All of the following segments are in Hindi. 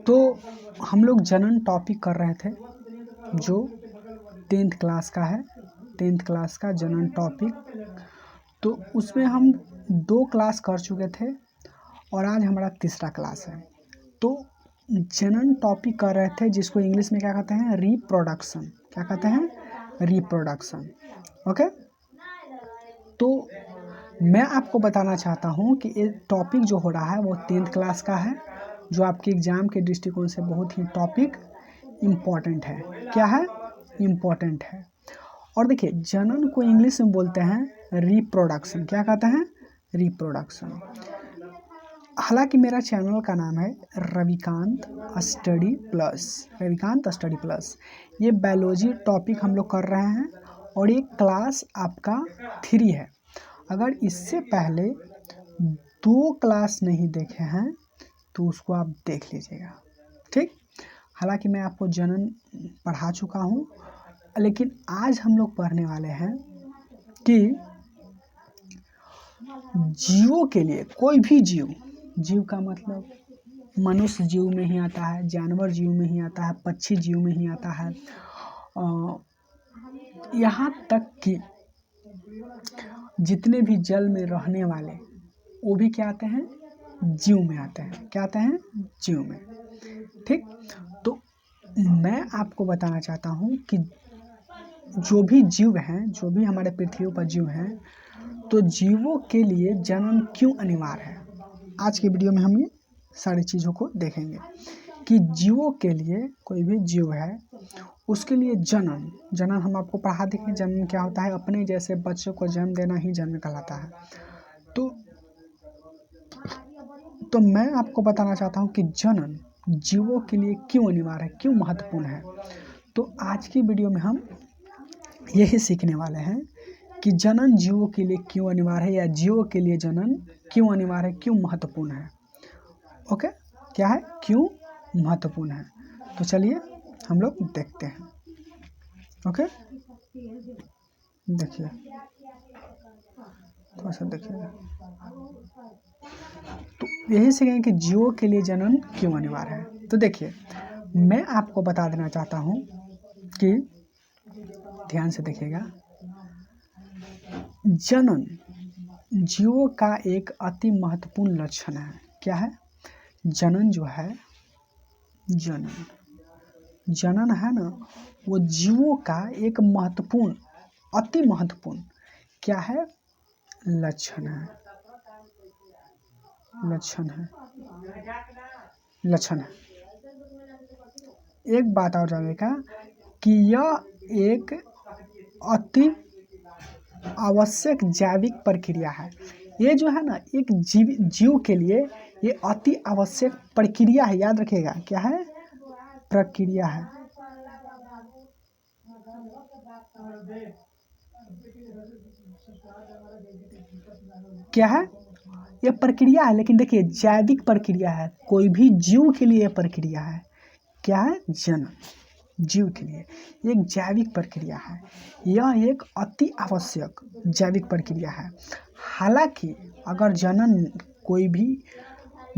तो हम लोग जनन टॉपिक कर रहे थे जो 10th क्लास का है, 10th क्लास का जनन टॉपिक। तो उसमें हम 2 क्लास कर चुके थे और आज हमारा तीसरा क्लास है। तो जनन टॉपिक कर रहे थे जिसको इंग्लिश में क्या कहते हैं, रिप्रोडक्शन। क्या कहते हैं, रिप्रोडक्शन। ओके, तो मैं आपको बताना चाहता हूँ कि ये टॉपिक जो हो रहा है वो 10th क्लास का है, जो आपके एग्ज़ाम के दृष्टिकोण से बहुत ही टॉपिक इम्पॉर्टेंट है। क्या है, इम्पॉर्टेंट है। और देखिए, जनन को इंग्लिश में बोलते हैं रिप्रोडक्शन। क्या कहते हैं, रिप्रोडक्शन। हालांकि मेरा चैनल का नाम है Ravikant study plus, Ravikant study plus. ये बायोलॉजी टॉपिक हम लोग कर रहे हैं और ये क्लास आपका 3 है। अगर इससे पहले 2 क्लास नहीं देखे हैं तो उसको आप देख लीजिएगा, ठीक। हालांकि मैं आपको जनन पढ़ा चुका हूँ, लेकिन आज हम लोग पढ़ने वाले हैं कि जीवों के लिए, कोई भी जीव, जीव का मतलब मनुष्य जीव में ही आता है, जानवर जीव में ही आता है, पक्षी जीव में ही आता है, यहाँ तक कि जितने भी जल में रहने वाले वो भी क्या आते हैं, जीव में आते हैं। क्या आते हैं, जीव में, ठीक। तो मैं आपको बताना चाहता हूँ कि जो भी जीव हैं, जो भी हमारे पृथ्वी पर जीव हैं, तो जीवों के लिए जनन क्यों अनिवार्य है। आज की वीडियो में हम ये सारी चीज़ों को देखेंगे कि जीवों के लिए, कोई भी जीव है उसके लिए जनन, जनन हम आपको पढ़ा देंगे। जनन क्या होता है, अपने जैसे बच्चों को जन्म देना ही जन्म कहलाता है। तो मैं आपको बताना चाहता हूँ कि जनन जीवों के लिए क्यों अनिवार्य है, क्यों महत्वपूर्ण है। तो आज की वीडियो में हम यही सीखने वाले हैं कि जनन जीवों के लिए क्यों अनिवार्य है, या जीवों के लिए जनन क्यों अनिवार्य है, क्यों महत्वपूर्ण है। ओके, क्या है, क्यों महत्वपूर्ण है। तो चलिए हम लोग देखते हैं। ओके, देखिए, थोड़ा सा देखिए। तो यही सीखेंगे कि जीवों के लिए जनन क्यों अनिवार्य है। तो देखिए, मैं आपको बता देना चाहता हूँ कि ध्यान से देखिएगा, जनन जीवों का एक अति महत्वपूर्ण लक्षण है। क्या है, जनन जो है, जनन है ना, वो जीवों का एक महत्वपूर्ण, अति महत्वपूर्ण क्या है, लक्षण है, लक्षण है। एक बात और जानेगा कि यह एक अति आवश्यक जैविक प्रक्रिया है। ये जो है ना, एक जीव के लिए ये अति आवश्यक प्रक्रिया है। याद रखिएगा, क्या है, प्रक्रिया है। क्या है, यह प्रक्रिया है, लेकिन देखिए जैविक प्रक्रिया है। कोई भी जीव के लिए यह प्रक्रिया है। क्या है, जनन जीव के लिए एक जैविक प्रक्रिया है। यह एक अति आवश्यक जैविक प्रक्रिया है। हालांकि अगर जनन कोई भी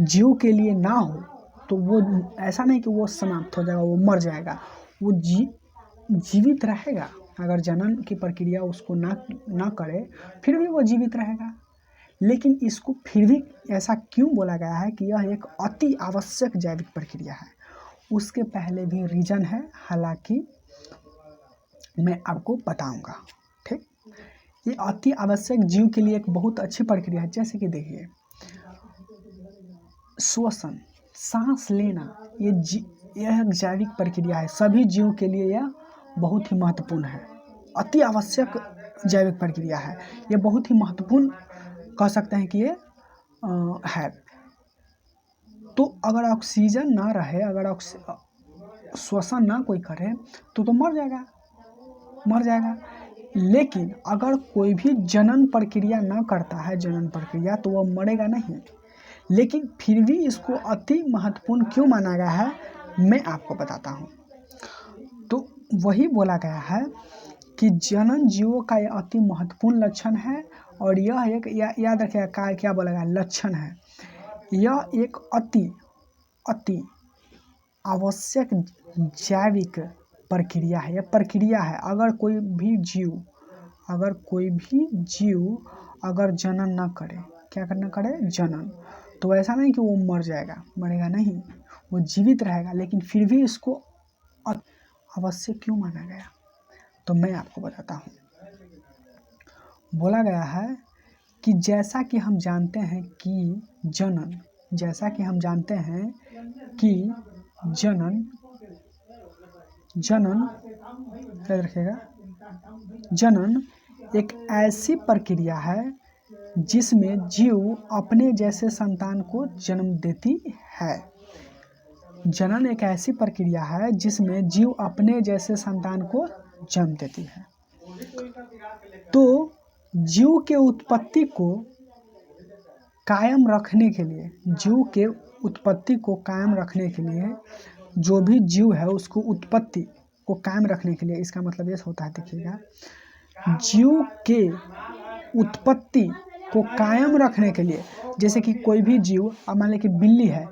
जीव के लिए ना हो तो वो ऐसा नहीं कि वो समाप्त हो जाएगा, वो मर जाएगा, वो जीवित रहेगा। अगर जनन की प्रक्रिया उसको ना करे फिर भी वो जीवित रहेगा। लेकिन इसको फिर भी ऐसा क्यों बोला गया है कि यह एक अति आवश्यक जैविक प्रक्रिया है। उसके पहले भी रीजन है, हालांकि मैं आपको बताऊंगा, ठीक। ये अति आवश्यक जीव के लिए एक बहुत अच्छी प्रक्रिया है। जैसे कि देखिए, श्वसन, सांस लेना, यह एक जैविक प्रक्रिया है। सभी जीव के लिए यह बहुत ही महत्वपूर्ण है, अति आवश्यक जैविक प्रक्रिया है। यह बहुत ही महत्वपूर्ण कह सकते हैं कि ये है। तो अगर ऑक्सीजन ना रहे, अगर श्वसन ना कोई करे तो मर जाएगा। लेकिन अगर कोई भी जनन प्रक्रिया ना करता है, जनन प्रक्रिया, तो वह मरेगा नहीं। लेकिन फिर भी इसको अति महत्वपूर्ण क्यों माना गया है, मैं आपको बताता हूँ। तो वही बोला गया है कि जनन जीवों का यह अति महत्वपूर्ण लक्षण है और यह एक याद रखिएगा क्या बोला गया, लक्षण है। यह एक अति आवश्यक जैविक प्रक्रिया है, यह प्रक्रिया है। अगर कोई भी जीव अगर जनन न करे, क्या करना करे, जनन, तो ऐसा नहीं कि वो मर जाएगा, मरेगा नहीं, वो जीवित रहेगा, लेकिन फिर भी इसको आवश्यक क्यों माना गया, तो मैं आपको बताता हूँ। बोला गया है कि जैसा कि हम जानते हैं कि जनन याद रखिएगा, जनन एक ऐसी प्रक्रिया है जिसमें जीव अपने जैसे संतान को जन्म देती है। जनन एक ऐसी प्रक्रिया है जिसमें जीव अपने जैसे संतान को जन्म देती है। तो जीव के उत्पत्ति को कायम रखने के लिए, जो भी जीव है उसको उत्पत्ति को कायम रखने के लिए, इसका मतलब ये होता है, देखिएगा, जीव के उत्पत्ति को कायम रखने के लिए, जैसे कि कोई भी जीव, अब मान लें कि बिल्ली है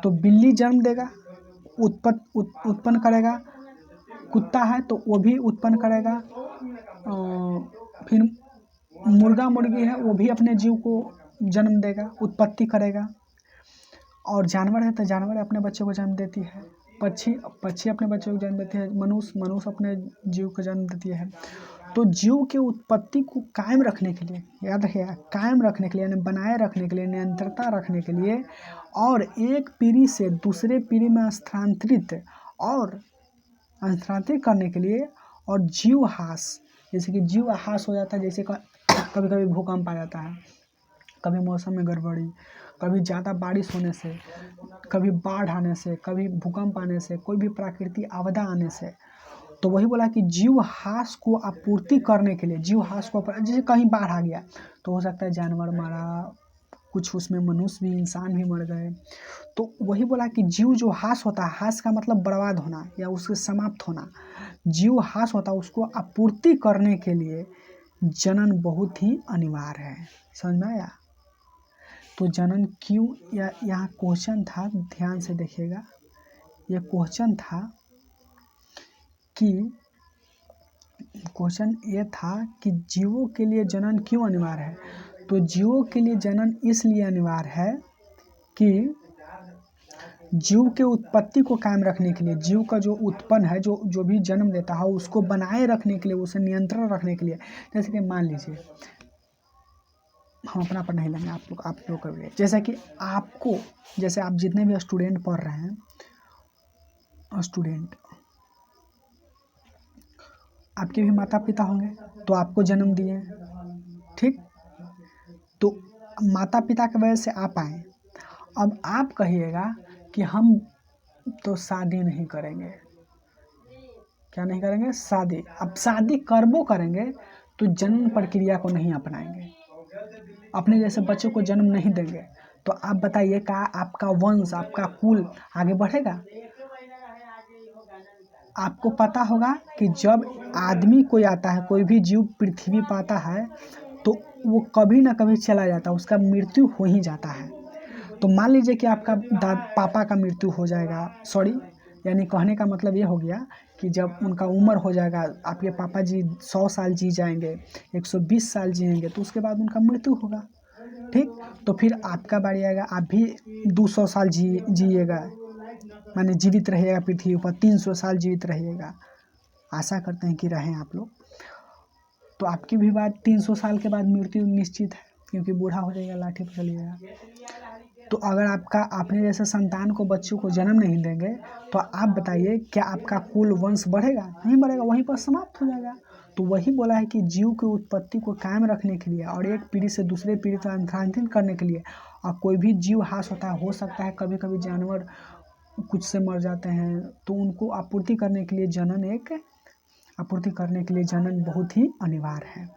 तो बिल्ली जन्म देगा, उत्पन्न करेगा, कुत्ता है तो वो भी उत्पन्न करेगा, फिर मुर्गा मुर्गी है वो भी अपने जीव को जन्म देगा, उत्पत्ति करेगा, और जानवर है तो जानवर अपने बच्चे को जन्म देती है, पक्षी अपने बच्चे को जन्म देती है, मनुष्य अपने जीव को जन्म देती है। तो जीव के उत्पत्ति को कायम रखने के लिए, याद रखिएगा, कायम रखने के लिए, यानी बनाए रखने के लिए, निरंतरता रखने के लिए, और एक पीढ़ी से दूसरे पीढ़ी में स्थानांतरित करने के लिए, और जीवहास, जैसे कि जीवहास हो जाता है, जैसे कभी कभी भूकंप आ जाता है, कभी मौसम में गड़बड़ी, कभी ज़्यादा बारिश होने से, कभी बाढ़ आने से, कभी भूकंप आने से, कोई भी प्राकृतिक आपदा आने से, तो वही बोला कि जीवहास को आपूर्ति करने के लिए, जैसे कहीं बाढ़ आ गया तो हो सकता है जानवर मरा, कुछ उसमें मनुष्य भी, इंसान भी मर गए, तो वही बोला कि जीव जो हास होता है, हास का मतलब बर्बाद होना या उसके समाप्त होना, जीव हास होता है, उसको आपूर्ति करने के लिए जनन बहुत ही अनिवार्य है। समझ में आया? तो जनन क्यों, यहाँ क्वेश्चन था, ध्यान से देखिएगा, यह क्वेश्चन था कि जीवों के लिए जनन क्यों अनिवार्य है। तो जीवों के लिए जनन इसलिए अनिवार्य है कि जीव के उत्पत्ति को कायम रखने के लिए, जीव का जो उत्पन्न है, जो भी जन्म लेता है, उसको बनाए रखने के लिए, उसे नियंत्रण रखने के लिए, जैसे कि मान लीजिए, हम अपना पर नहीं लेंगे, आप लोग कर लिए, जैसे कि जैसे आप जितने भी स्टूडेंट पढ़ रहे हैं, आपके भी माता पिता होंगे तो आपको जन्म दिए, ठीक, तो माता पिता की वजह से आप आए। अब आप कहिएगा कि हम तो शादी नहीं करेंगे, क्या नहीं करेंगे, शादी। अब शादी करबो करेंगे तो जन्म प्रक्रिया को नहीं अपनाएंगे, अपने जैसे बच्चों को जन्म नहीं देंगे, तो आप बताइए, क्या आपका वंश, आपका कुल आगे बढ़ेगा? आपको पता होगा कि जब आदमी कोई आता है, कोई भी जीव पृथ्वी पर आता है, तो वो कभी ना कभी चला जाता है, उसका मृत्यु हो ही जाता है। तो मान लीजिए कि आपका पापा का मृत्यु हो जाएगा, यानी कहने का मतलब ये हो गया कि जब उनका उम्र हो जाएगा, आपके पापा जी 100 साल जी जाएंगे, 120 साल जिएंगे, तो उसके बाद उनका मृत्यु होगा, ठीक। तो फिर आपका बारी आएगा, आप भी 200 साल जिएगा, माने जीवित रहिएगा पृथ्वी पर, 300 साल जीवित रहिएगा, आशा करते हैं कि रहें आप लोग। तो आपकी भी बात 300 साल के बाद मृत्यु निश्चित है, क्योंकि बूढ़ा हो जाएगा, लाठी पर चलिएगा। तो अगर आपने जैसे संतान को, बच्चों को जन्म नहीं देंगे, तो आप बताइए, क्या आपका कुल वंश बढ़ेगा? नहीं बढ़ेगा, वहीं पर समाप्त हो जाएगा। तो वही बोला है कि जीव की उत्पत्ति को कायम रखने के लिए और एक पीढ़ी से दूसरे पीढ़ी तक स्थानांतरित करने के लिए, और कोई भी जीव हास होता है, हो सकता है कभी कभी जानवर कुछ से मर जाते हैं, तो उनको आपूर्ति करने के लिए जनन बहुत ही अनिवार्य है।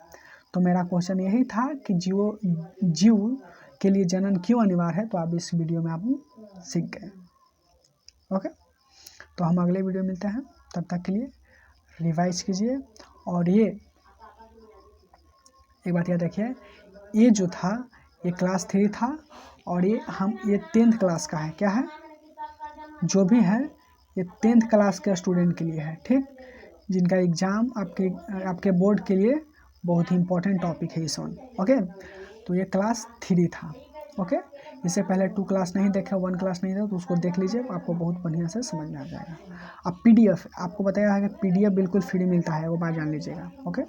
तो मेरा क्वेश्चन यही था कि जीव के लिए जनन क्यों अनिवार्य है, तो आप इस वीडियो में आप सीख गए। ओके, तो हम अगले वीडियो मिलते हैं, तब तक के लिए रिवाइज कीजिए और ये एक बात याद रखिए, ये जो था ये क्लास 3 था और ये 10th क्लास का है। क्या है, जो भी है ये 10th क्लास के स्टूडेंट के लिए है, ठीक, जिनका एग्ज़ाम आपके बोर्ड के लिए बहुत ही इंपॉर्टेंट टॉपिक है इस वन। ओके, तो ये क्लास 3 था। ओके, इससे पहले 2 क्लास नहीं देखा, 1 क्लास नहीं था, तो उसको देख लीजिए, आपको बहुत बढ़िया से समझ में आ जाएगा। अब PDF आपको बताया है कि PDF बिल्कुल फ्री मिलता है, वो बात जान लीजिएगा। ओके।